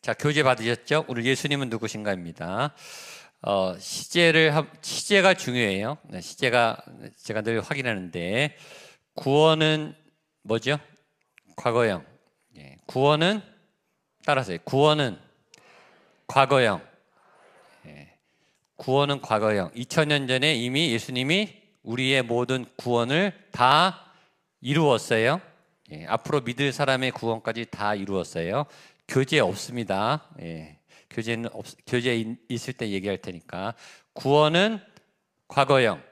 자, 교재 받으셨죠? 오늘 예수님은 누구신가입니다. 시제가 중요해요. 네, 시제가 제가 늘 확인하는데, 구원은 뭐죠? 과거형. 예, 구원은 따라서요. 구원은 과거형. 예, 구원은 과거형. 2000년 전에 이미 예수님이 우리의 모든 구원을 다 이루었어요. 예, 앞으로 믿을 사람의 구원까지 다 이루었어요. 교재에 없습니다. 예, 교재에 있을 때 얘기할 테니까. 구원은 과거형,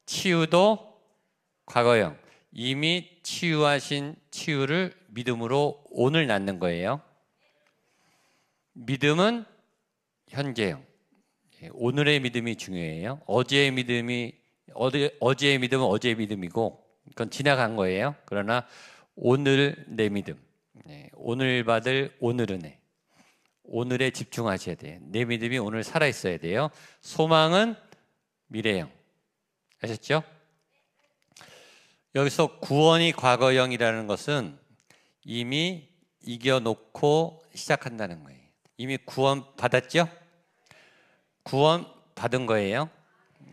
치유도 과거형. 이미 치유하신 치유를 믿음으로 오늘 낳는 거예요. 믿음은 현재형. 예, 오늘의 믿음이 중요해요. 어제의 믿음은 어제의 믿음이고, 그건 지나간 거예요. 그러나 오늘 내 믿음. 네, 오늘 받을 오늘 은혜, 오늘에 집중하셔야 돼요. 내 믿음이 오늘 살아있어야 돼요. 소망은 미래형. 아셨죠? 여기서 구원이 과거형이라는 것은 이미 이겨놓고 시작한다는 거예요. 이미 구원 받았죠? 구원 받은 거예요.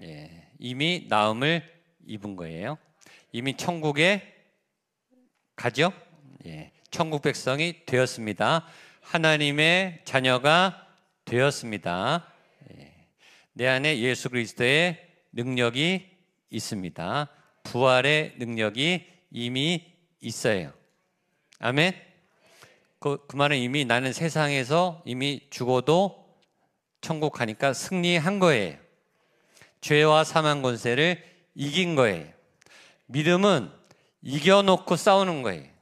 예, 이미 나음을 입은 거예요. 이미 천국에 가죠? 예. 천국 백성이 되었습니다. 하나님의 자녀가 되었습니다. 내 안에 예수 그리스도의 능력이 있습니다. 부활의 능력이 이미 있어요. 아멘. 그 말은 이미 나는 세상에서 이미 죽어도 천국 가니까 승리한 거예요. 죄와 사망 권세를 이긴 거예요. 믿음은 이겨놓고 싸우는 거예요.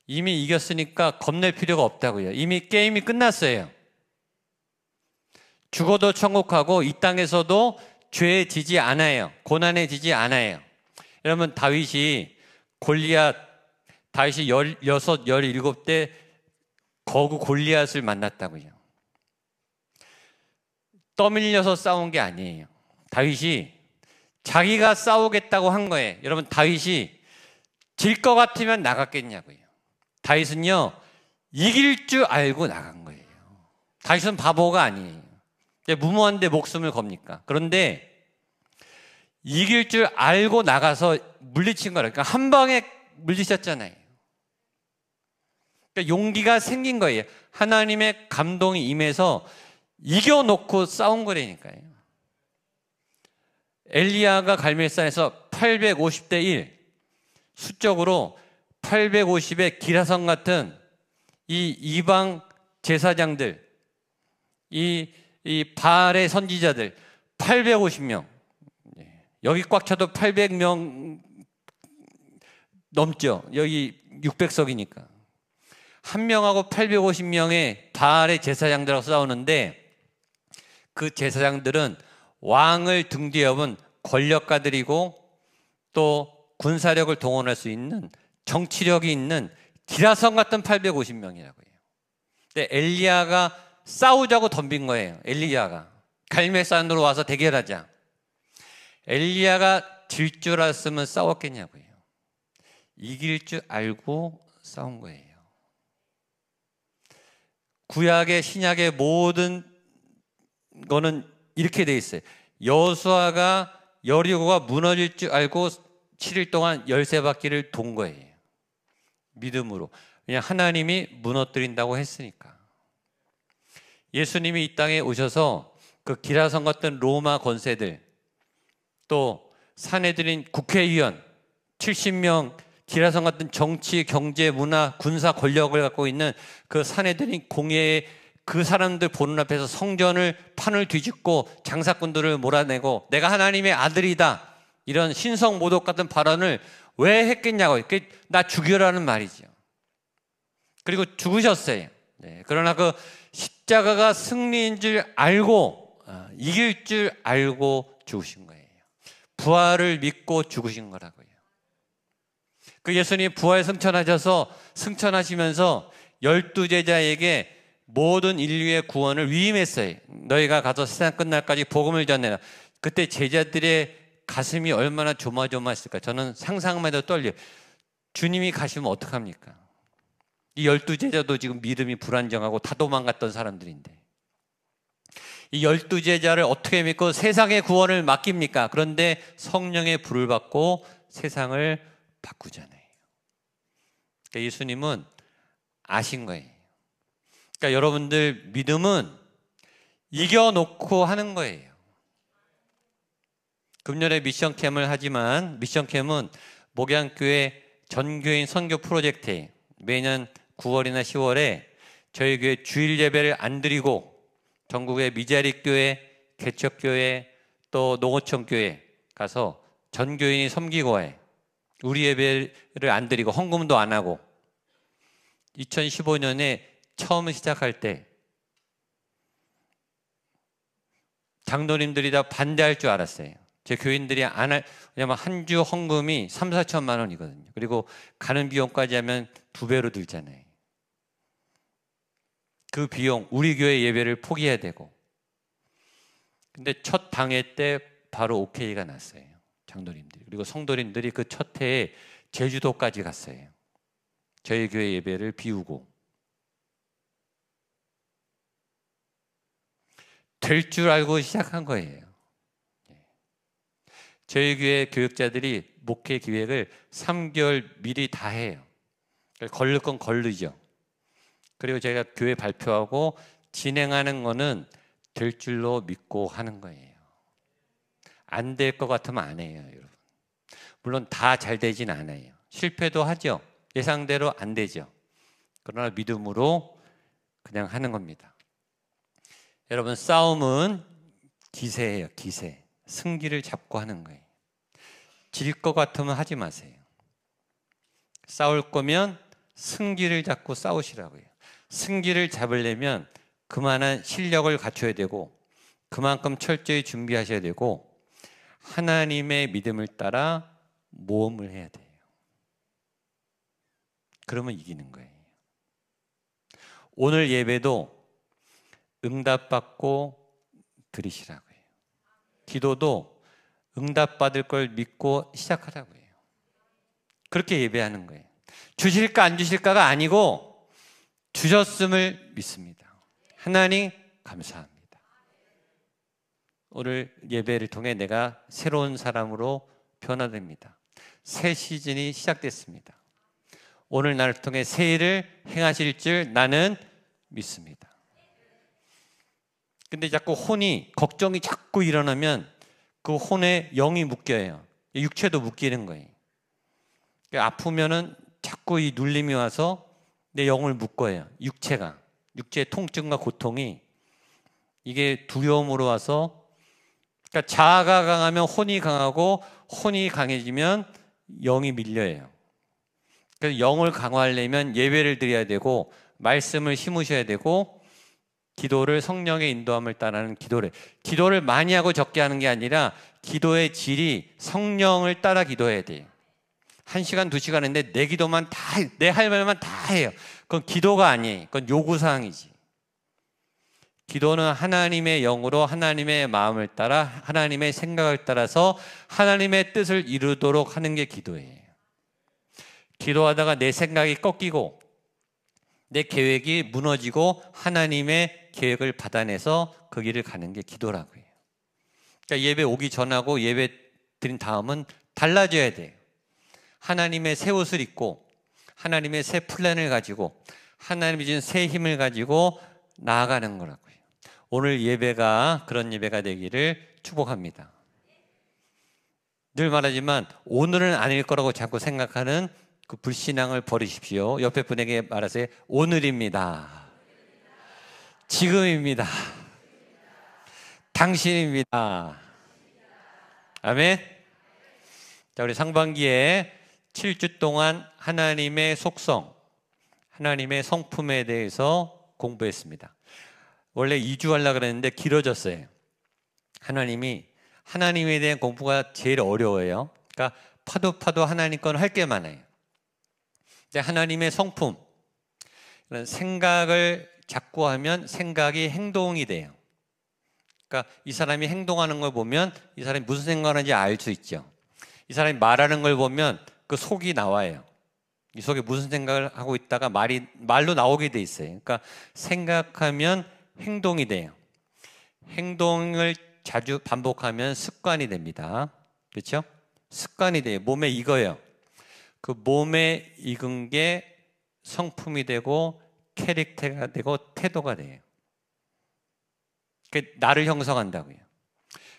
이미 이겼으니까 겁낼 필요가 없다고요. 이미 게임이 끝났어요. 죽어도 천국 가고 이 땅에서도 죄에 지지 않아요. 고난에 지지 않아요. 여러분, 다윗이 16, 17대 거구 골리앗을 만났다고요. 떠밀려서 싸운 게 아니에요. 다윗이 자기가 싸우겠다고 한 거예요. 여러분, 다윗이 질 것 같으면 나갔겠냐고요. 다윗은요, 이길 줄 알고 나간 거예요. 다윗은 바보가 아니에요. 무모한데 목숨을 겁니까? 그런데 이길 줄 알고 나가서 물리친 거라. 그러니까 한 방에 물리쳤잖아요. 그러니까 용기가 생긴 거예요. 하나님의 감동이 임해서 이겨놓고 싸운 거라니까요. 엘리야가 갈멜산에서 850대 1, 수적으로 850의 기라성 같은 이 이방 제사장들, 이 바알의 선지자들 850명, 여기 꽉 차도 800명 넘죠. 여기 600석이니까 한 명하고 850명의 바알의 제사장들하고 싸우는데, 그 제사장들은 왕을 등 뒤에 업은 권력가들이고 또 군사력을 동원할 수 있는 정치력이 있는 기라성 같은 850명이라고요. 근데 엘리야가 싸우자고 덤빈 거예요. 엘리야가 갈멜산으로 와서 대결하자. 엘리야가 질 줄 알았으면 싸웠겠냐고요. 이길 줄 알고 싸운 거예요. 구약의 신약의 모든 거는 이렇게 돼 있어요. 여호수아가 여리고가 무너질 줄 알고 7일 동안 13바퀴를 돈 거예요. 믿음으로. 그냥 하나님이 무너뜨린다고 했으니까. 예수님이 이 땅에 오셔서 그 기라성 같은 로마 권세들, 또 사내들인 국회의원 70명, 기라성 같은 정치, 경제, 문화, 군사 권력을 갖고 있는 그 사내들인 공예의 그 사람들 보는 앞에서 성전을 판을 뒤집고 장사꾼들을 몰아내고 내가 하나님의 아들이다, 이런 신성 모독 같은 발언을 왜 했겠냐고. 나 죽여라는 말이죠. 그리고 죽으셨어요. 네. 그러나 그 십자가가 승리인 줄 알고, 이길 줄 알고 죽으신 거예요. 부활을 믿고 죽으신 거라고요. 그 예수님이 부활 승천하시면서 12제자에게 모든 인류의 구원을 위임했어요. 너희가 가서 세상 끝날까지 복음을 전해라. 그때 제자들의 가슴이 얼마나 조마조마했을까. 저는 상상만 해도 떨려요. 주님이 가시면 어떡합니까? 이 12제자도 지금 믿음이 불안정하고 다 도망갔던 사람들인데 이 12제자를 어떻게 믿고 세상의 구원을 맡깁니까? 그런데 성령의 불을 받고 세상을 바꾸잖아요. 그러니까 예수님은 아신 거예요. 그러니까 여러분들 믿음은 이겨놓고 하는 거예요. 금년에 미션 캠을 하지만 미션 캠은 목양교회 전교인 선교 프로젝트에 매년 9월이나 10월에 저희 교회 주일 예배를 안 드리고 전국의 미자립교회, 개척교회, 또 농어촌교회 가서 전교인이 섬기고 해. 우리 예배를 안 드리고 헌금도 안 하고 2015년에 처음 시작할 때 장로님들이 다 반대할 줄 알았어요. 제 교인들이 안 할, 왜냐면 한 주 헌금이 3, 4천만 원이거든요. 그리고 가는 비용까지 하면 2배로 들잖아요. 그 비용, 우리 교회 예배를 포기해야 되고. 근데 첫 당회 때 바로 오케이가 났어요. 장로님들이. 그리고 성도님들이 그 첫 해에 제주도까지 갔어요. 저희 교회 예배를 비우고. 될 줄 알고 시작한 거예요. 저희 교회 교육자들이 목회 기획을 3개월 미리 다 해요. 걸릴 건 걸르죠. 그리고 제가 교회 발표하고 진행하는 거는 될 줄로 믿고 하는 거예요. 안 될 것 같으면 안 해요, 여러분. 물론 다 잘 되진 않아요. 실패도 하죠. 예상대로 안 되죠. 그러나 믿음으로 그냥 하는 겁니다. 여러분, 싸움은 기세예요, 기세. 승기를 잡고 하는 거예요. 질 것 같으면 하지 마세요. 싸울 거면 승기를 잡고 싸우시라고요. 승기를 잡으려면 그만한 실력을 갖춰야 되고 그만큼 철저히 준비하셔야 되고 하나님의 믿음을 따라 모험을 해야 돼요. 그러면 이기는 거예요. 오늘 예배도 응답받고 드리시라고 해요. 기도도 응답받을 걸 믿고 시작하라고 해요. 그렇게 예배하는 거예요. 주실까 안 주실까가 아니고 주셨음을 믿습니다. 하나님 감사합니다. 오늘 예배를 통해 내가 새로운 사람으로 변화됩니다. 새 시즌이 시작됐습니다. 오늘 나를 통해 새 일을 행하실 줄 나는 믿습니다. 근데 자꾸 혼이, 걱정이 자꾸 일어나면 그 혼에 영이 묶여요. 육체도 묶이는 거예요. 아프면은 자꾸 이 눌림이 와서 내 영을 묶어요. 육체의 통증과 고통이 이게 두려움으로 와서, 그러니까 자아가 강하면 혼이 강하고 혼이 강해지면 영이 밀려요. 그래서 영을 강화하려면 예배를 드려야 되고 말씀을 심으셔야 되고 기도를 성령의 인도함을 따라하는 기도를 많이 하고 적게 하는 게 아니라 기도의 질이 성령을 따라 기도해야 돼요. 1시간, 2시간 했는데 내 기도만 다, 내 할 말만 다 해요. 그건 기도가 아니에요. 그건 요구사항이지. 기도는 하나님의 영으로 하나님의 마음을 따라 하나님의 생각을 따라서 하나님의 뜻을 이루도록 하는 게 기도예요. 기도하다가 내 생각이 꺾이고 내 계획이 무너지고 하나님의 계획을 받아내서 그 길을 가는 게 기도라고 해요. 그러니까 예배 오기 전하고 예배 드린 다음은 달라져야 돼요. 하나님의 새 옷을 입고 하나님의 새 플랜을 가지고 하나님이 주신 새 힘을 가지고 나아가는 거라고요. 오늘 예배가 그런 예배가 되기를 축복합니다. 늘 말하지만 오늘은 아닐 거라고 자꾸 생각하는 그 불신앙을 버리십시오. 옆에 분에게 말하세요. 오늘입니다. 지금입니다. 당신입니다. 아멘. 자, 우리 상반기에 7주 동안 하나님의 속성, 하나님의 성품에 대해서 공부했습니다. 원래 2주 하려고 그랬는데 길어졌어요. 하나님에 대한 공부가 제일 어려워요. 그러니까 파도 하나님 건 할 게 많아요. 근데 하나님의 성품, 생각을 자꾸 하면 생각이 행동이 돼요. 그러니까 이 사람이 행동하는 걸 보면 이 사람이 무슨 생각을 하는지 알 수 있죠. 이 사람이 말하는 걸 보면 그 속이 나와요. 이 속에 무슨 생각을 하고 있다가 말로 나오게 돼 있어요. 그러니까 생각하면 행동이 돼요. 행동을 자주 반복하면 습관이 됩니다. 그렇죠? 습관이 돼요. 몸에 익어요. 그 몸에 익은 게 성품이 되고 캐릭터가 되고 태도가 돼요. 그 나를 형성한다고요.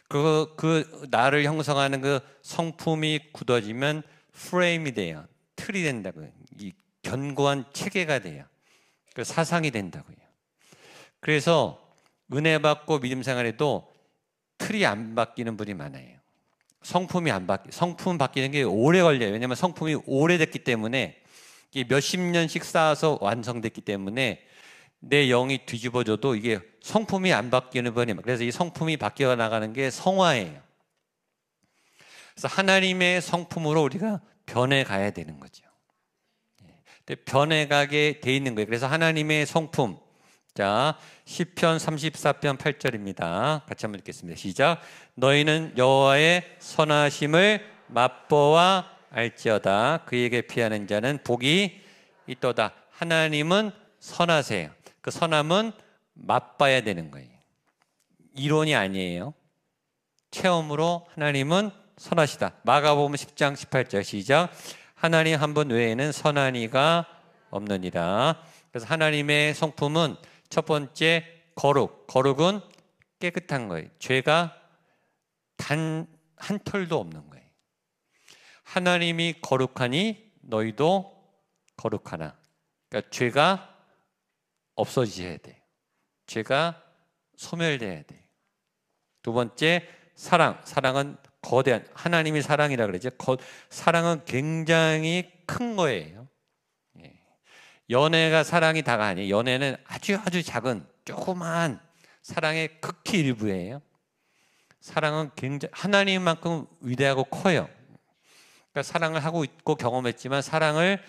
그 나를 형성하는 그 성품이 굳어지면 프레임이 돼요. 틀이 된다고요. 이 견고한 체계가 돼요. 그 사상이 된다고요. 그래서 은혜 받고 믿음 생활에도 틀이 안 바뀌는 분이 많아요. 성품 바뀌는 게 오래 걸려요. 왜냐하면 성품이 오래됐기 때문에 몇십 년씩 쌓아서 완성됐기 때문에 내 영이 뒤집어져도 이게 성품이 안 바뀌는 분이 많아요. 그래서 이 성품이 바뀌어 나가는 게 성화예요. 그래서 하나님의 성품으로 우리가 변해가야 되는 거죠. 변해가게 돼 있는 거예요. 그래서 하나님의 성품. 자, 시편 34편 8절입니다. 같이 한번 읽겠습니다. 시작. 너희는 여호와의 선하심을 맛보아 알지어다. 그에게 피하는 자는 복이 있도다. 하나님은 선하세요. 그 선함은 맛봐야 되는 거예요. 이론이 아니에요. 체험으로 하나님은 선하시다. 마가복음 10장 18절 시작. 하나님 한 분 외에는 선한 이가 없느니라. 그래서 하나님의 성품은 첫 번째 거룩은 깨끗한 거예요. 죄가 단 한 털도 없는 거예요. 하나님이 거룩하니 너희도 거룩하나. 그러니까 죄가 없어져야 돼요. 죄가 소멸돼야 돼요. 두 번째 사랑은 거대한 하나님이 사랑이라 그러죠. 사랑은 굉장히 큰 거예요. 연애가 사랑이 다가 아니에요. 연애는 아주 작은 조그만 사랑의 극히 일부예요. 사랑은 굉장히 하나님만큼 위대하고 커요. 그러니까 사랑을 하고 있고 경험했지만 사랑을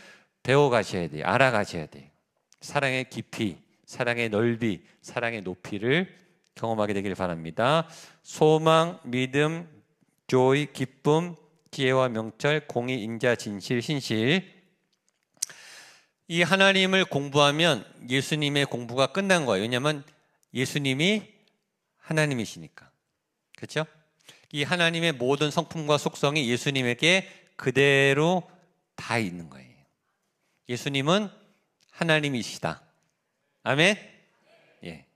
배워가셔야 돼요. 알아가셔야 돼요. 사랑의 깊이, 사랑의 넓이, 사랑의 높이를 경험하게 되길 바랍니다. 소망, 믿음, 조의, 기쁨, 지혜와 명철, 공의, 인자, 진실, 신실. 이 하나님을 공부하면 예수님의 공부가 끝난 거예요. 왜냐하면 예수님이 하나님이시니까. 그렇죠? 이 하나님의 모든 성품과 속성이 예수님에게 그대로 다 있는 거예요. 예수님은 하나님이시다. 아멘? 예.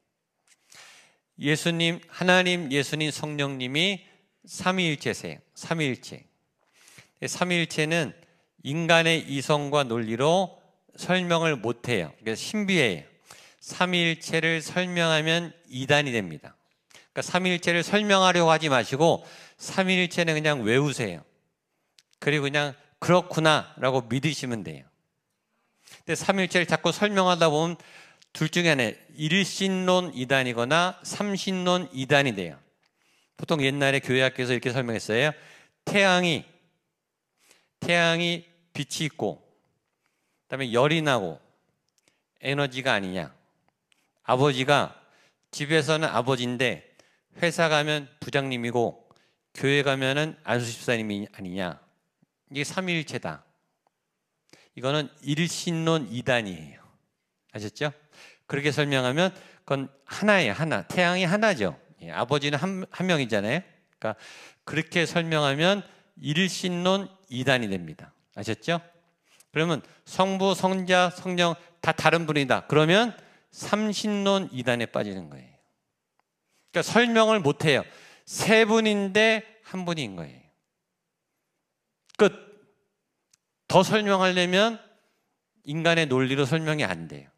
하나님, 예수님, 성령님이 삼위일체세요. 삼위일체. 삼위일체는 인간의 이성과 논리로 설명을 못해요. 그래서 신비해요. 삼위일체를 설명하면 이단이 됩니다. 그러니까 삼위일체를 설명하려고 하지 마시고 삼위일체는 그냥 외우세요. 그리고 그냥 그렇구나 라고 믿으시면 돼요. 근데 삼위일체를 자꾸 설명하다 보면 둘 중에 하나, 일신론 이단이거나 삼신론 이단이 돼요. 보통 옛날에 교회 학교에서 이렇게 설명했어요. 태양이 빛이 있고 그다음에 열이 나고 에너지가 아니냐. 아버지가 집에서는 아버지인데 회사 가면 부장님이고 교회 가면은 안수 집사님이 아니냐. 이게 삼위일체다. 이거는 일신론 이단이에요. 아셨죠? 그렇게 설명하면 그건 하나예요. 하나. 태양이 하나죠. 예, 아버지는 한 명이잖아요. 그러니까 그렇게 설명하면 일신론 이단이 됩니다. 아셨죠? 그러면 성부, 성자, 성령 다 다른 분이다. 그러면 삼신론 이단에 빠지는 거예요. 그러니까 설명을 못해요. 세 분인데 한 분인 거예요. 끝. 더 설명하려면 인간의 논리로 설명이 안 돼요.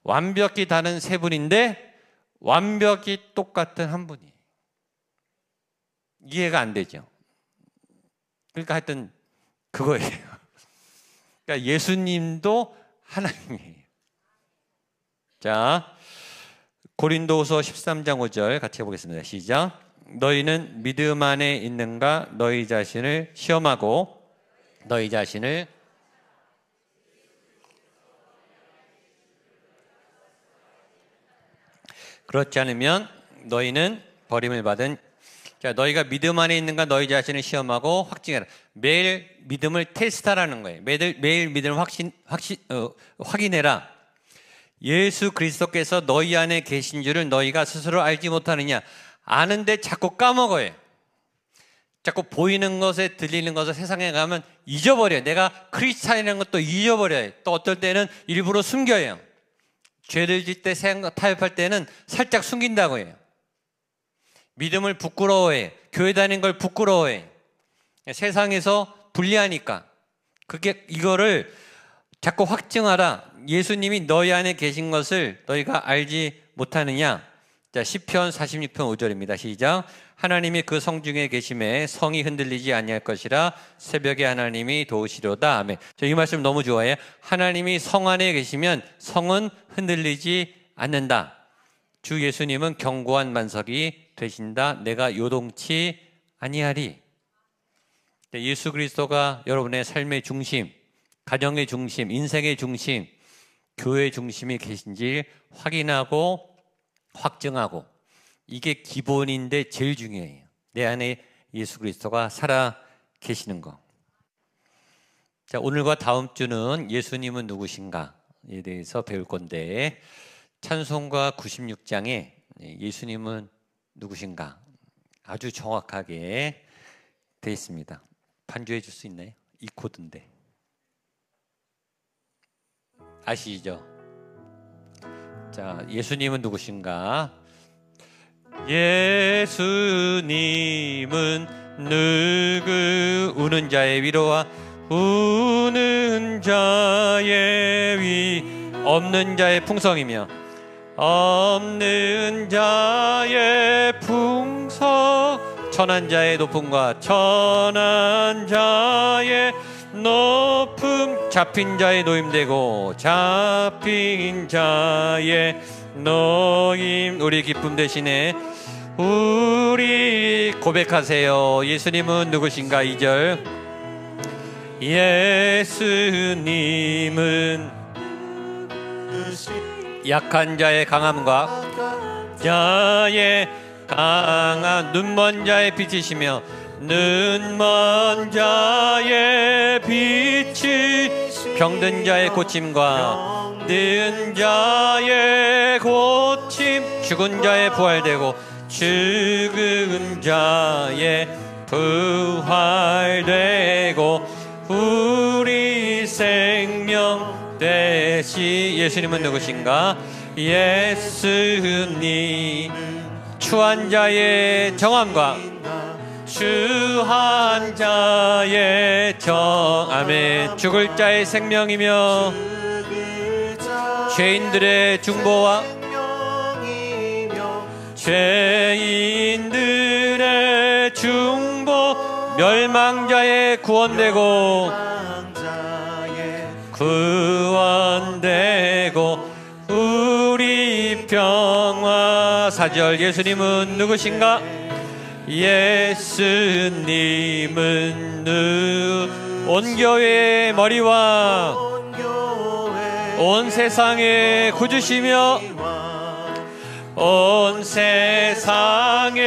완벽히 다른 세 분인데 완벽히 똑같은 한 분이에요. 이해가 안 되죠. 그러니까 하여튼 그거예요. 그러니까 예수님도 하나님이에요. 자, 고린도후서 13장 5절 같이 해보겠습니다. 시작. 너희는 믿음 안에 있는가? 너희 자신을 시험하고 너희 자신을 그렇지 않으면 너희는 버림을 받은 자, 너희가 믿음 안에 있는가 너희 자신을 시험하고 확증해라. 매일 믿음을 테스트하라는 거예요. 매일 믿음을 확인해라. 예수 그리스도께서 너희 안에 계신 줄을 너희가 스스로 알지 못하느냐. 아는데 자꾸 까먹어요. 자꾸 보이는 것에 들리는 것을 세상에 가면 잊어버려요. 내가 크리스찬이라는 것도 잊어버려요. 또 어떨 때는 일부러 숨겨요. 죄를 질 때 타협할 때는 살짝 숨긴다고 해요. 믿음을 부끄러워해. 교회 다니는 걸 부끄러워해. 세상에서 불리하니까. 이거를 자꾸 확증하라. 예수님이 너희 안에 계신 것을 너희가 알지 못하느냐. 자, 시편 46편 5절입니다. 시작. 하나님이 그 성 중에 계심에 성이 흔들리지 아니할 것이라. 새벽에 하나님이 도우시려다. 아멘. 저 이 말씀 너무 좋아해요. 하나님이 성 안에 계시면 성은 흔들리지 않는다. 주 예수님은 견고한 만석이 되신다. 내가 요동치 아니하리. 예수 그리스도가 여러분의 삶의 중심, 가정의 중심, 인생의 중심, 교회의 중심이 계신지 확인하고 확증하고, 이게 기본인데 제일 중요해요. 내 안에 예수 그리스도가 살아 계시는 거. 자, 오늘과 다음 주는 예수님은 누구신가에 대해서 배울 건데, 찬송가 96장에 예수님은 누구신가 아주 정확하게 되어 있습니다. 반주해 줄 수 있나요? 이 코드인데 아시죠? 자, 예수님은 누구신가? 예수님은 우는 자의 위로와 우는 자의 없는 자의 풍성이며 없는 자의 풍성, 천한 자의 높음과 천한 자의 높음, 잡힌 자의 노임되고 잡힌 자의 노임, 우리 기쁨 대신에 우리 고백하세요. 예수님은 누구신가? 2절. 예수님은 약한 자의 강함과 자의 강한 눈먼 자의 빛이시며 눈먼 자의 빛이 병든 자의 고침과 든 자의 고침, 죽은 자의 부활되고 죽은 자의 부활되고 우리 생명 되시. 예수님은 누구신가? 예수님 추한 자의 정함과 추한 자의 아멘. 죽을 자의 생명이며 죄인들의 중보와 죄인들의 중보, 멸망자의 구원되고 우리 평화. 4절. 예수님은 누구신가? 예수님은 온 교회의 머리와 온 세상의 구주시며 온 세상의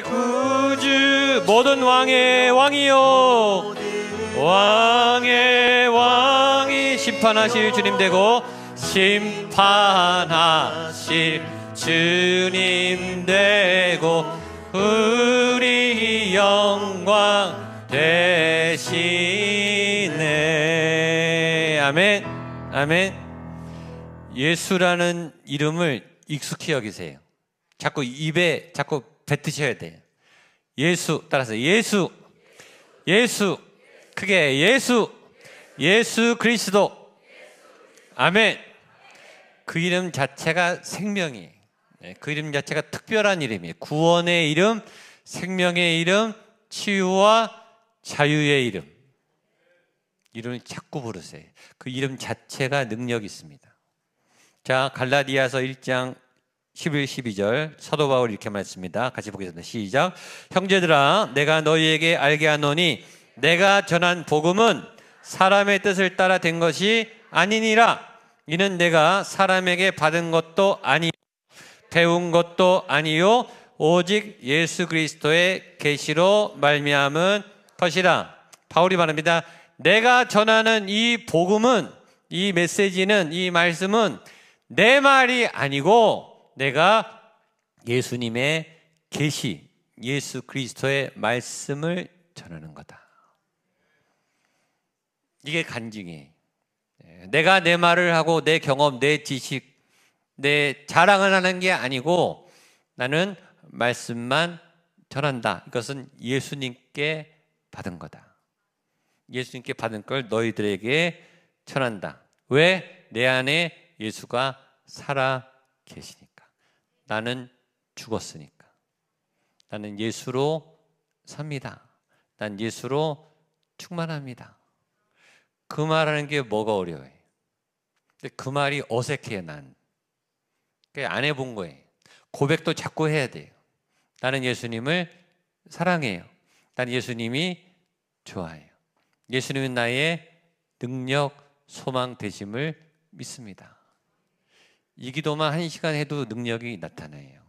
구주, 모든 왕의 왕이요 왕의 왕이 심판하실 주님 되고 심판하실 주님 되고 우리 영광 되시네. 아멘. 아멘. 예수라는 이름을 익숙히 여기세요. 자꾸 입에 자꾸 뱉으셔야 돼요. 예수, 따라서 예수, 예수, 크게 예수, 예수 그리스도. 아멘. 그 이름 자체가 생명이에요. 그 이름 자체가 특별한 이름이에요. 구원의 이름, 생명의 이름, 치유와 자유의 이름. 이름을 자꾸 부르세요. 그 이름 자체가 능력이 있습니다. 자, 갈라디아서 1장 11, 12절 사도 바울이 이렇게 말했습니다. 같이 보겠습니다. 시작. 형제들아, 내가 너희에게 알게 하노니 내가 전한 복음은 사람의 뜻을 따라 된 것이 아니니라. 이는 내가 사람에게 받은 것도 아니요 배운 것도 아니요 오직 예수 그리스도의 계시로 말미암은 것이라. 바울이 말합니다. 내가 전하는 이 복음은, 이 메시지는, 이 말씀은 내 말이 아니고 내가 예수님의 계시, 예수 그리스도의 말씀을 전하는 거다. 이게 간증이에요. 내가 내 말을 하고 내 경험, 내 지식, 내 자랑을 하는 게 아니고 나는 말씀만 전한다. 이것은 예수님께 받은 거다. 예수님께 받은 걸 너희들에게 전한다. 왜? 내 안에 예수가 살아 계시니까. 나는 죽었으니까. 나는 예수로 삽니다. 난 예수로 충만합니다. 그 말하는 게 뭐가 어려워요? 근데 그 말이 어색해요, 난. 안 해본 거예요. 고백도 자꾸 해야 돼요. 나는 예수님을 사랑해요. 나는 예수님이 좋아해요. 예수님은 나의 능력, 소망 되심을 믿습니다. 이 기도만 1시간 해도 능력이 나타나요.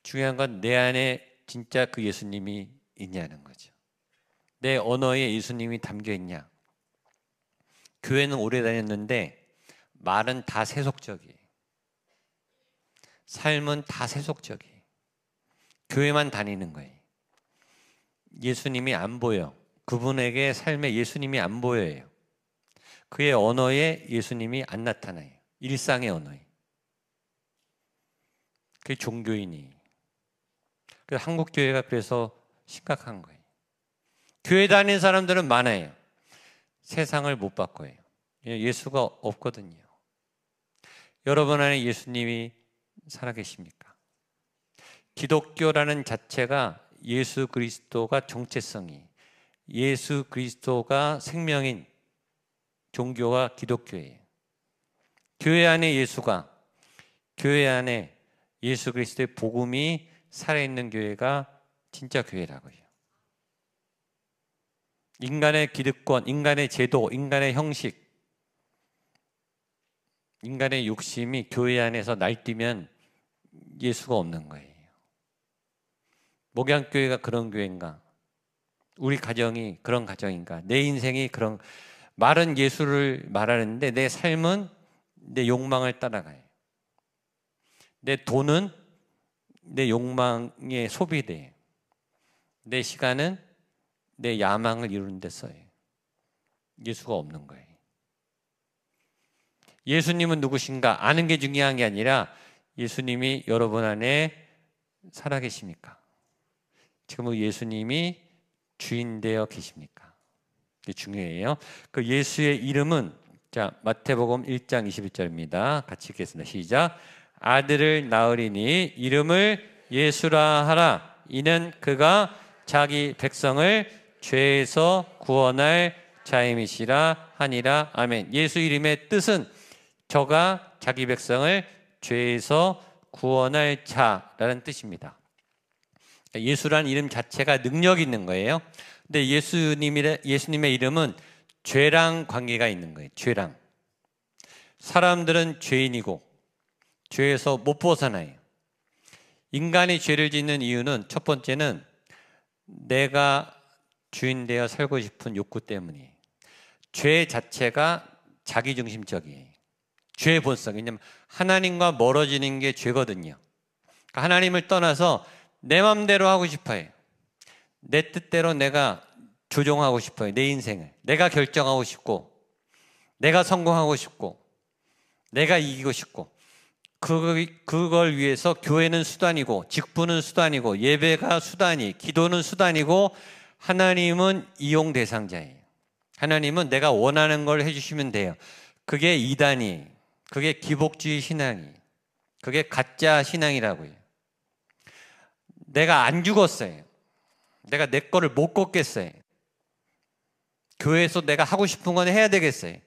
중요한 건 내 안에 진짜 그 예수님이 있냐는 거죠. 내 언어에 예수님이 담겨 있냐. 교회는 오래 다녔는데 말은 다 세속적이에요. 삶은 다 세속적이에요. 교회만 다니는 거예요. 예수님이 안 보여. 그분에게 삶에 예수님이 안 보여요. 그의 언어에 예수님이 안 나타나요. 일상의 언어에. 그게 종교인이. 그래서 한국 교회가 그래서 심각한 거예요. 교회 다니는 사람들은 많아요. 세상을 못 바꿔요. 예수가 없거든요. 여러분 안에 예수님이 살아계십니까? 기독교라는 자체가 예수 그리스도가 정체성이, 예수 그리스도가 생명인 종교가 기독교예요. 교회 안에 예수가, 교회 안에 예수 그리스도의 복음이 살아있는 교회가 진짜 교회라고요. 인간의 기득권, 인간의 제도, 인간의 형식, 인간의 욕심이 교회 안에서 날뛰면 예수가 없는 거예요. 목양교회가 그런 교회인가? 우리 가정이 그런 가정인가? 내 인생이 그런, 말은 예수를 말하는데 내 삶은 내 욕망을 따라가요. 내 돈은 내 욕망에 소비돼요. 내 시간은 내 야망을 이루는 데 써요. 예수가 없는 거예요. 예수님은 누구신가 아는 게 중요한 게 아니라 예수님이 여러분 안에 살아계십니까? 지금 예수님이 주인 되어 계십니까? 이게 중요해요. 그 예수의 이름은, 자, 마태복음 1장 21절입니다. 같이 읽겠습니다. 시작. 아들을 낳으리니 이름을 예수라 하라. 이는 그가 자기 백성을 죄에서 구원할 자임이시라 하니라. 아멘. 예수 이름의 뜻은 저가 자기 백성을 죄에서 구원할 자라는 뜻입니다. 예수라는 이름 자체가 능력이 있는 거예요. 근데 예수님의 이름은 죄랑 관계가 있는 거예요. 죄랑. 사람들은 죄인이고 죄에서 못 벗어나요. 인간이 죄를 짓는 이유는 첫 번째는 내가 주인 되어 살고 싶은 욕구 때문이에요. 죄 자체가 자기중심적이에요. 죄의 본성. 왜냐하면 하나님과 멀어지는 게 죄거든요. 그러니까 하나님을 떠나서 내 마음대로 하고 싶어요. 내 뜻대로 내가 조종하고 싶어요. 내 인생을. 내가 결정하고 싶고, 내가 성공하고 싶고, 내가 이기고 싶고, 그걸 위해서 교회는 수단이고, 직분은 수단이고, 예배가 수단이, 기도는 수단이고, 하나님은 이용 대상자예요. 하나님은 내가 원하는 걸 해주시면 돼요. 그게 이단이, 그게 기복주의 신앙이, 그게 가짜 신앙이라고요. 내가 안 죽었어요. 내가 내 거를 못 걷겠어요. 교회에서 내가 하고 싶은 건 해야 되겠어요.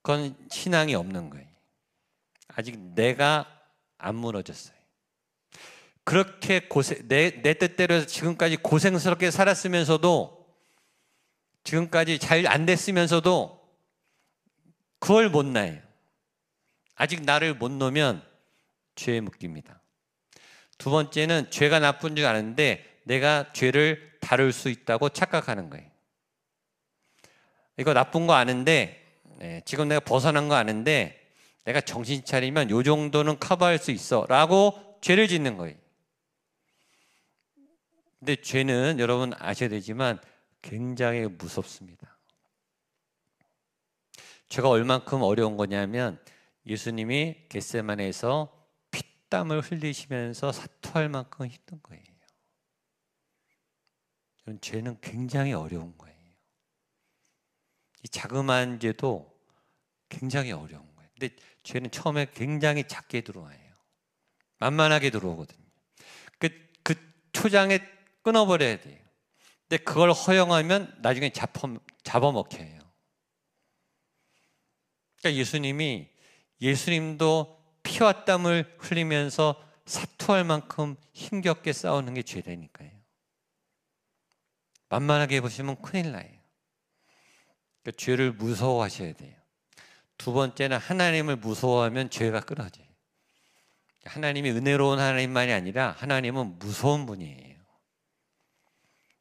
그건 신앙이 없는 거예요. 아직 내가 안 무너졌어요. 그렇게 내 뜻대로 해서 지금까지 고생스럽게 살았으면서도, 지금까지 잘 안 됐으면서도 그걸 못 나요. 아직 나를 못 놓으면 죄에 묶입니다. 두 번째는 죄가 나쁜 줄 아는데 내가 죄를 다룰 수 있다고 착각하는 거예요. 이거 나쁜 거 아는데 지금 내가 벗어난 거 아는데 내가 정신 차리면 요 정도는 커버할 수 있어 라고 죄를 짓는 거예요. 근데 죄는 여러분 아셔야 되지만 굉장히 무섭습니다. 죄가 얼만큼 어려운 거냐면 예수님이 겟세마네에서 피땀을 흘리시면서 사토할 만큼 힘든 거예요. 죄는 굉장히 어려운 거예요. 이 자그마한 죄도 굉장히 어려운 거예요. 근데 죄는 처음에 굉장히 작게 들어와요. 만만하게 들어오거든요. 그 초장에 끊어버려야 돼요. 근데 그걸 허용하면 나중에 잡아먹혀요. 그러니까 예수님도 피와 땀을 흘리면서 사투할 만큼 힘겹게 싸우는 게 죄라니까요. 만만하게 보시면 큰일 나요. 그러니까 죄를 무서워하셔야 돼요. 두 번째는 하나님을 무서워하면 죄가 끊어져요. 하나님이 은혜로운 하나님만이 아니라 하나님은 무서운 분이에요.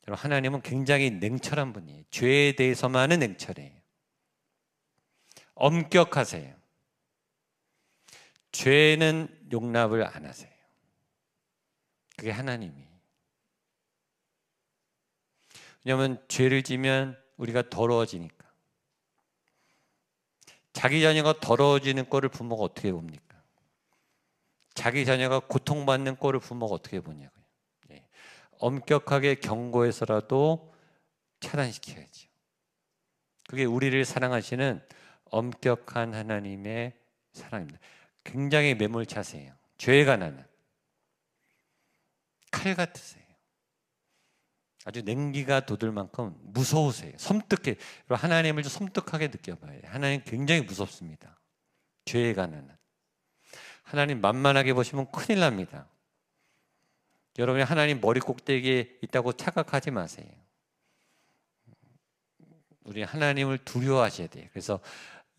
하나님은 굉장히 냉철한 분이에요. 죄에 대해서만은 냉철해요. 엄격하세요. 죄는 용납을 안 하세요. 그게 하나님이. 왜냐하면 죄를 지면 우리가 더러워지니까. 자기 자녀가 더러워지는 꼴을 부모가 어떻게 봅니까? 자기 자녀가 고통받는 꼴을 부모가 어떻게 보냐고요. 엄격하게 경고해서라도 차단시켜야죠. 그게 우리를 사랑하시는 엄격한 하나님의 사랑입니다. 굉장히 매몰차세요. 죄에 관한 칼 같으세요. 아주 냉기가 돋을 만큼 무서우세요. 섬뜩해. 하나님을 좀 섬뜩하게 느껴봐요. 하나님 굉장히 무섭습니다. 죄에 관한 하나님 만만하게 보시면 큰일 납니다. 여러분이 하나님 머리 꼭대기에 있다고 착각하지 마세요. 우리 하나님을 두려워하셔야 돼요. 그래서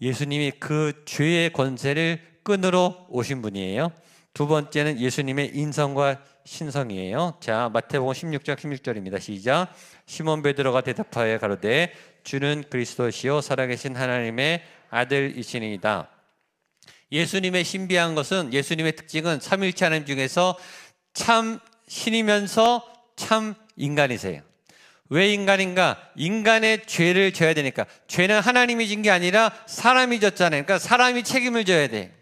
예수님이 그 죄의 권세를 끊으러 오신 분이에요. 두 번째는 예수님의 인성과 신성이에요. 자, 마태복음 16장 16절입니다. 시작. 시몬 베드로가 대답하여 가로되 주는 그리스도시요 살아계신 하나님의 아들이시니이다. 예수님의 신비한 것은, 예수님의 특징은 삼위일체 하나님 중에서 참 신이면서 참 인간이세요. 왜 인간인가? 인간의 죄를 져야 되니까. 죄는 하나님이 진 게 아니라 사람이 졌잖아요. 그러니까 사람이 책임을 져야 돼.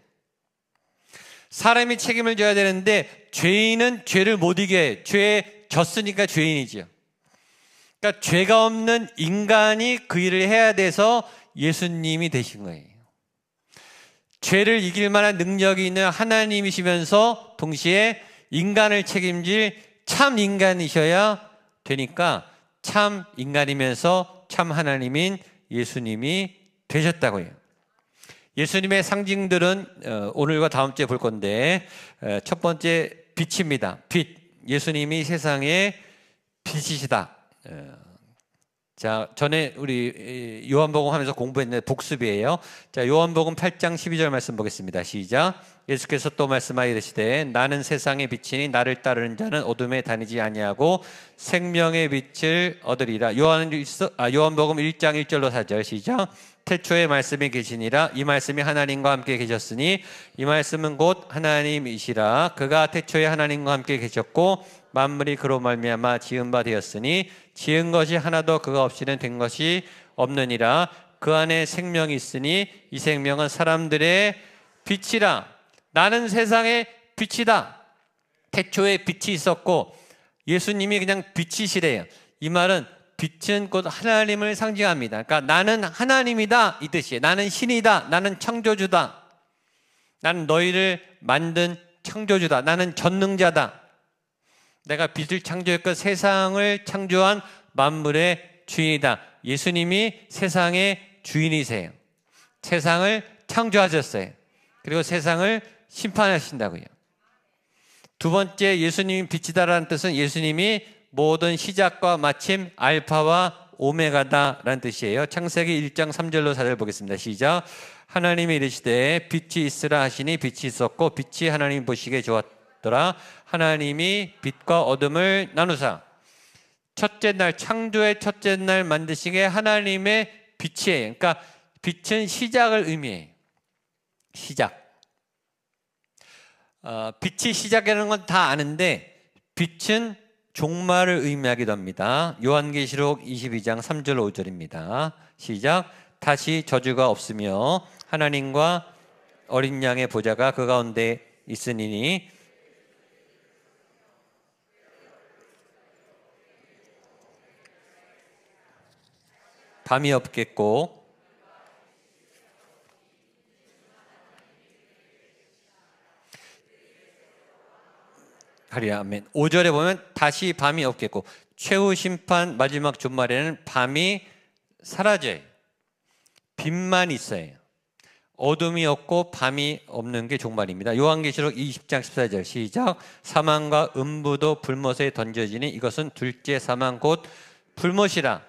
사람이 책임을 져야 되는데 죄인은 죄를 못 이겨요. 죄에 졌으니까 죄인이죠. 그러니까 죄가 없는 인간이 그 일을 해야 돼서 예수님이 되신 거예요. 죄를 이길 만한 능력이 있는 하나님이시면서 동시에 인간을 책임질 참 인간이셔야 되니까 참 인간이면서 참 하나님인 예수님이 되셨다고요. 예수님의 상징들은 오늘과 다음 주에 볼 건데, 첫 번째 빛입니다. 빛. 예수님이 세상의 빛이시다. 자, 전에 우리 요한복음 하면서 공부했는데 복습이에요. 자, 요한복음 8장 12절 말씀 보겠습니다. 시작. 예수께서 또 말씀하여 이르시되 나는 세상의 빛이니 나를 따르는 자는 어둠에 다니지 아니하고 생명의 빛을 얻으리라. 요한복음 1장 1절로 4절 시작. 태초에 말씀이 계시니라. 이 말씀이 하나님과 함께 계셨으니 이 말씀은 곧 하나님이시라. 그가 태초에 하나님과 함께 계셨고 만물이 그로 말미암아 지은 바 되었으니 지은 것이 하나도 그가 없이는 된 것이 없느니라. 그 안에 생명이 있으니 이 생명은 사람들의 빛이라. 나는 세상의 빛이다. 태초에 빛이 있었고 예수님이 그냥 빛이시래요. 이 말은 빛은 곧 하나님을 상징합니다. 그러니까 나는 하나님이다 이 뜻이에요. 나는 신이다. 나는 창조주다. 나는 너희를 만든 창조주다. 나는 전능자다. 내가 빛을 창조했고 세상을 창조한 만물의 주인이다. 예수님이 세상의 주인이세요. 세상을 창조하셨어요. 그리고 세상을 심판하신다고요. 두 번째, 예수님이 빛이다라는 뜻은 예수님이 모든 시작과 마침 알파와 오메가다라는 뜻이에요. 창세기 1장 3절로 4절 보겠습니다. 시작. 하나님이 이르시되 빛이 있으라 하시니 빛이 있었고 빛이 하나님 보시기에 좋았 나눴더라. 하나님이 빛과 어둠을 나누사. 첫째 날, 창조의 첫째 날 만드시기에 하나님의 빛이에요. 그러니까 빛은 시작을 의미해요. 시작. 빛이 시작이라는 건 다 아는데 빛은 종말을 의미하기도 합니다. 요한계시록 22장 3절 5절입니다. 시작. 다시 저주가 없으며 하나님과 어린 양의 보좌가 그 가운데 있으니 밤이 없겠고 하리라. 아멘. 5절에 보면 다시 밤이 없겠고 최후 심판 마지막 종말에는 밤이 사라져요. 빛만 있어요. 어둠이 없고 밤이 없는 게 종말입니다. 요한계시록 20장 14절 시작. 사망과 음부도 불못에 던져지니 이것은 둘째 사망 곧 불못이라.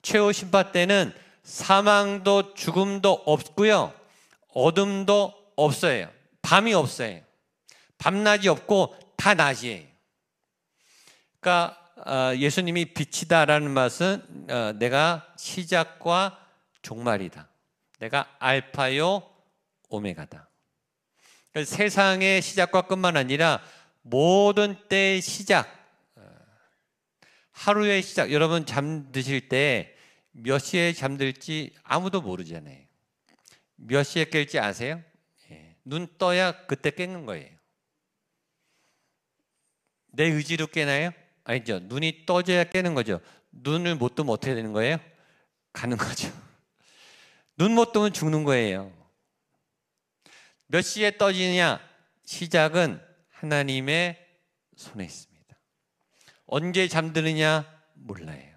최후 심판 때는 사망도 죽음도 없고요. 어둠도 없어요. 밤이 없어요. 밤낮이 없고 다 낮이에요. 그러니까 예수님이 빛이다라는 말은 내가 시작과 종말이다. 내가 알파요 오메가다. 그러니까 세상의 시작과 끝만 아니라 모든 때의 시작, 하루의 시작. 여러분 잠드실 때 몇 시에 잠들지 아무도 모르잖아요. 몇 시에 깰지 아세요? 눈 떠야 그때 깨는 거예요. 내 의지로 깨나요? 아니죠. 눈이 떠져야 깨는 거죠. 눈을 못 뜨면 어떻게 되는 거예요? 가는 거죠. 눈 못 뜨면 죽는 거예요. 몇 시에 떠지느냐? 시작은 하나님의 손에 있습니다. 언제 잠드느냐? 몰라요.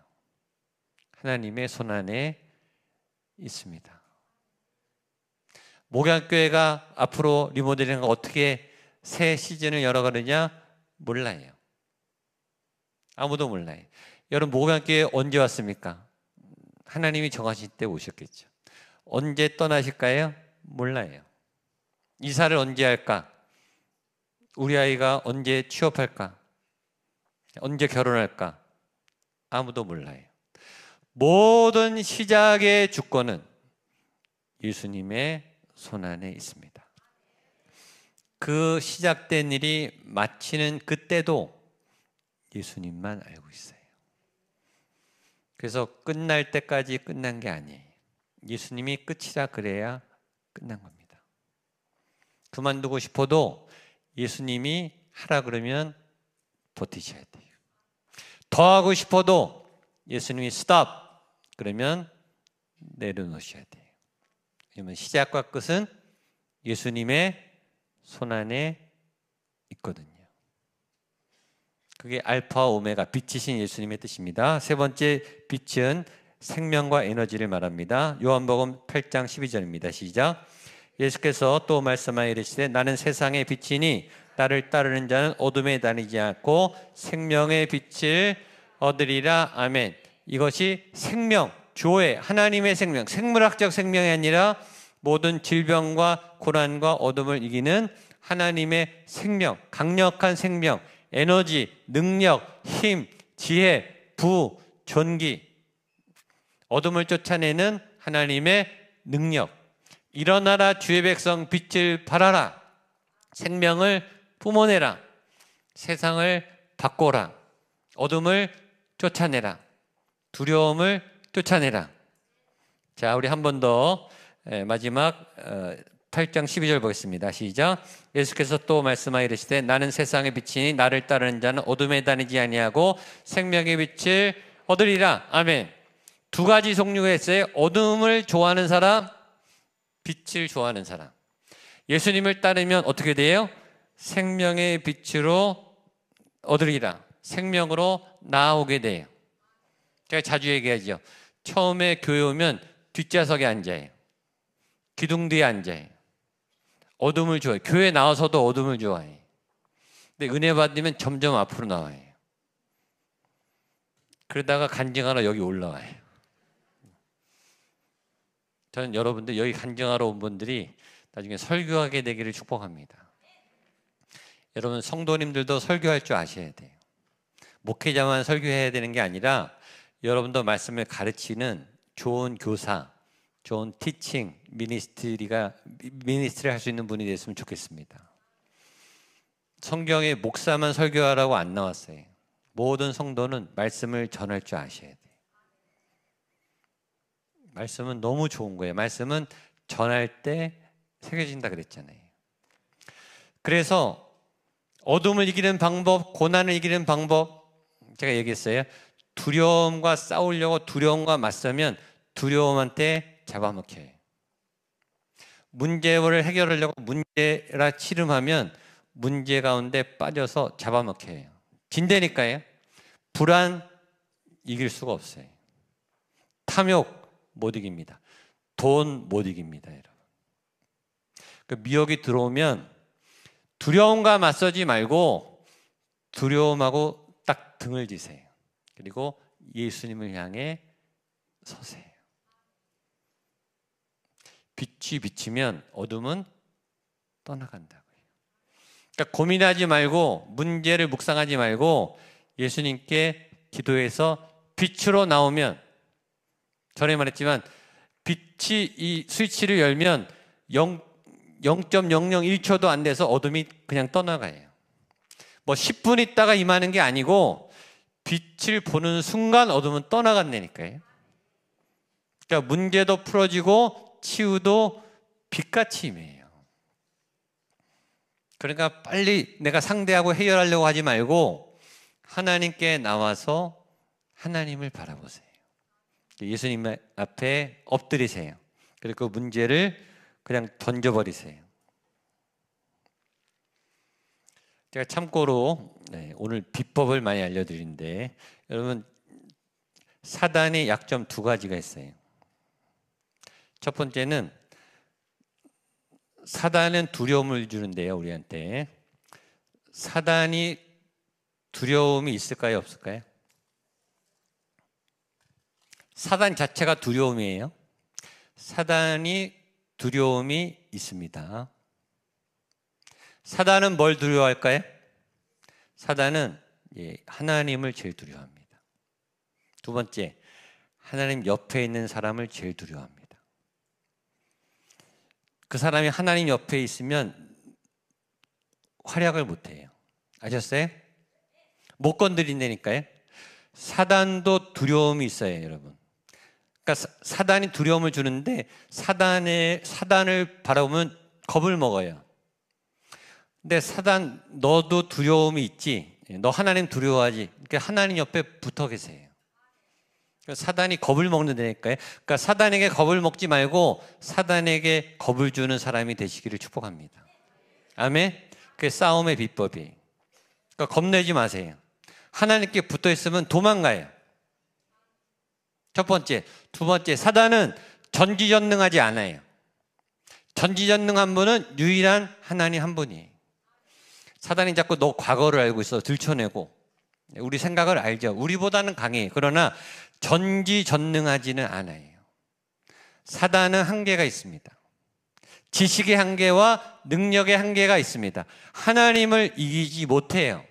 하나님의 손 안에 있습니다. 목양교회가 앞으로 리모델링을 어떻게 새 시즌을 열어가느냐? 몰라요. 아무도 몰라요. 여러분 목양교회 언제 왔습니까? 하나님이 정하실 때 오셨겠죠. 언제 떠나실까요? 몰라요. 이사를 언제 할까? 우리 아이가 언제 취업할까? 언제 결혼할까? 아무도 몰라요. 모든 시작의 주권은 예수님의 손 안에 있습니다. 그 시작된 일이 마치는 그때도 예수님만 알고 있어요. 그래서 끝날 때까지 끝난 게 아니에요. 예수님이 끝이라 그래야 끝난 겁니다. 그만두고 싶어도 예수님이 하라 그러면 버티셔야 돼요. 더 하고 싶어도 예수님이 스톱 그러면 내려놓으셔야 돼요. 왜냐하면 시작과 끝은 예수님의 손 안에 있거든요. 그게 알파 오메가 빛이신 예수님의 뜻입니다. 세 번째 빛은 생명과 에너지를 말합니다. 요한복음 8장 12절입니다. 시작. 예수께서 또 말씀하여 이르시되 나는 세상의 빛이니 나를 따르는 자는 어둠에 다니지 않고 생명의 빛을 얻으리라. 아멘. 이것이 생명, 조회, 하나님의 생명, 생물학적 생명이 아니라 모든 질병과 고난과 어둠을 이기는 하나님의 생명, 강력한 생명, 에너지, 능력, 힘, 지혜, 부, 존귀, 어둠을 쫓아내는 하나님의 능력. 일어나라 주의 백성 빛을 발하라. 생명을 뿜어내라. 세상을 바꿔라. 어둠을 쫓아내라. 두려움을 쫓아내라. 자, 우리 한 번 더 마지막 8장 12절 보겠습니다. 시작. 예수께서 또 말씀하여 이르시되 나는 세상의 빛이니 나를 따르는 자는 어둠에 다니지 아니하고 생명의 빛을 얻으리라. 아멘. 두 가지 종류가 있어요. 어둠을 좋아하는 사람, 빛을 좋아하는 사람. 예수님을 따르면 어떻게 돼요? 생명의 빛으로 얻으리라. 생명으로 나아오게 돼요. 제가 자주 얘기하죠. 처음에 교회 오면 뒷좌석에 앉아요. 기둥 뒤에 앉아요. 어둠을 좋아해요. 교회 나와서도 어둠을 좋아해요. 근데 은혜 받으면 점점 앞으로 나와요. 그러다가 간증하러 여기 올라와요. 저는 여러분들 여기 간증하러 온 분들이 나중에 설교하게 되기를 축복합니다. 여러분 성도님들도 설교할 줄 아셔야 돼요. 목회자만 설교해야 되는 게 아니라 여러분도 말씀을 가르치는 좋은 교사, 좋은 티칭 미니스트리 할 수 있는 분이 됐으면 좋겠습니다. 성경에 목사만 설교하라고 안 나왔어요. 모든 성도는 말씀을 전할 줄 아셔야 돼요. 말씀은 너무 좋은 거예요. 말씀은 전할 때 새겨진다 그랬잖아요. 그래서 어둠을 이기는 방법, 고난을 이기는 방법, 제가 얘기했어요. 두려움과 싸우려고 두려움과 맞서면 두려움한테 잡아먹혀요. 문제를 해결하려고 문제라 치름하면 문제 가운데 빠져서 잡아먹혀요. 진대니까요. 불안 이길 수가 없어요. 탐욕 못 이깁니다. 돈 못 이깁니다, 여러분. 그 미혹이 들어오면 두려움과 맞서지 말고 두려움하고 딱 등을 지세요. 그리고 예수님을 향해 서세요. 빛이 비치면 어둠은 떠나간다고요. 그러니까 고민하지 말고 문제를 묵상하지 말고 예수님께 기도해서 빛으로 나오면, 전에 말했지만 빛이 이 스위치를 열면 0.001초도 안 돼서 어둠이 그냥 떠나가요. 뭐 10분 있다가 임하는 게 아니고 빛을 보는 순간 어둠은 떠나간다니까요. 그러니까 문제도 풀어지고 치유도 빛같이 임해요. 그러니까 빨리 내가 상대하고 해결하려고 하지 말고 하나님께 나와서 하나님을 바라보세요. 예수님 앞에 엎드리세요. 그리고 그 문제를 그냥 던져버리세요. 제가 참고로 오늘 비법을 많이 알려드리는데, 여러분 사단의 약점 두 가지가 있어요. 첫 번째는 사단은 두려움을 주는데요, 우리한테. 사단이 두려움이 있을까요, 없을까요? 사단 자체가 두려움이에요. 사단이 두려움이 있습니다. 사단은 뭘 두려워할까요? 사단은 하나님을 제일 두려워합니다. 두 번째, 하나님 옆에 있는 사람을 제일 두려워합니다. 그 사람이 하나님 옆에 있으면 활약을 못해요. 아셨어요? 못 건드린다니까요. 사단도 두려움이 있어요, 여러분. 그러니까 사단이 두려움을 주는데 사단을 바라보면 겁을 먹어요. 근데 사단, 너도 두려움이 있지? 너 하나님 두려워하지? 그러니까 하나님 옆에 붙어 계세요. 사단이 겁을 먹는다니까요. 그러니까 사단에게 겁을 먹지 말고 사단에게 겁을 주는 사람이 되시기를 축복합니다. 아멘? 그게 싸움의 비법이에요. 그러니까 겁내지 마세요. 하나님께 붙어 있으면 도망가요. 첫 번째. 두 번째, 사단은 전지전능하지 않아요. 전지전능한 분은 유일한 하나님 한 분이에요. 사단이 자꾸 너 과거를 알고 있어 들춰내고, 우리 생각을 알죠. 우리보다는 강해요. 그러나 전지전능하지는 않아요. 사단은 한계가 있습니다. 지식의 한계와 능력의 한계가 있습니다. 하나님을 이기지 못해요.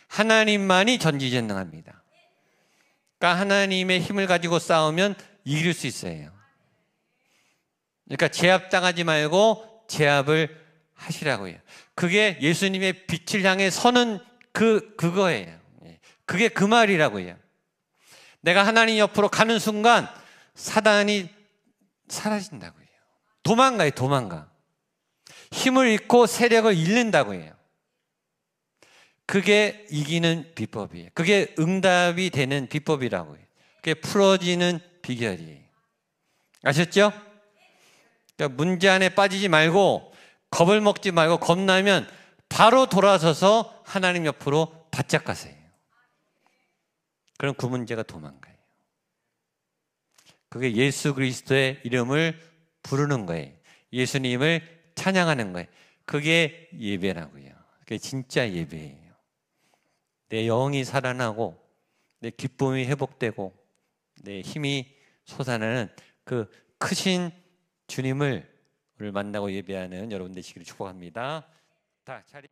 하나님만이 전지전능합니다. 그러니까 하나님의 힘을 가지고 싸우면 이길 수 있어요. 그러니까 제압당하지 말고 제압을 하시라고요. 그게 예수님의 빛을 향해 서는 그거예요. 그게 그 말이라고요. 내가 하나님 옆으로 가는 순간 사단이 사라진다고요. 도망가요, 도망가. 힘을 잃고 세력을 잃는다고요. 그게 이기는 비법이에요. 그게 응답이 되는 비법이라고요. 그게 풀어지는 비결이에요. 아셨죠? 그러니까 문제 안에 빠지지 말고 겁을 먹지 말고, 겁나면 바로 돌아서서 하나님 옆으로 바짝 가세요. 그럼 그 문제가 도망가요. 그게 예수 그리스도의 이름을 부르는 거예요. 예수님을 찬양하는 거예요. 그게 예배라고요. 그게 진짜 예배예요. 내 영이 살아나고 내 기쁨이 회복되고 내 힘이 솟아나는 그 크신 주님을 오늘 만나고 예배하는 여러분 되시기를 축복합니다. 다 자리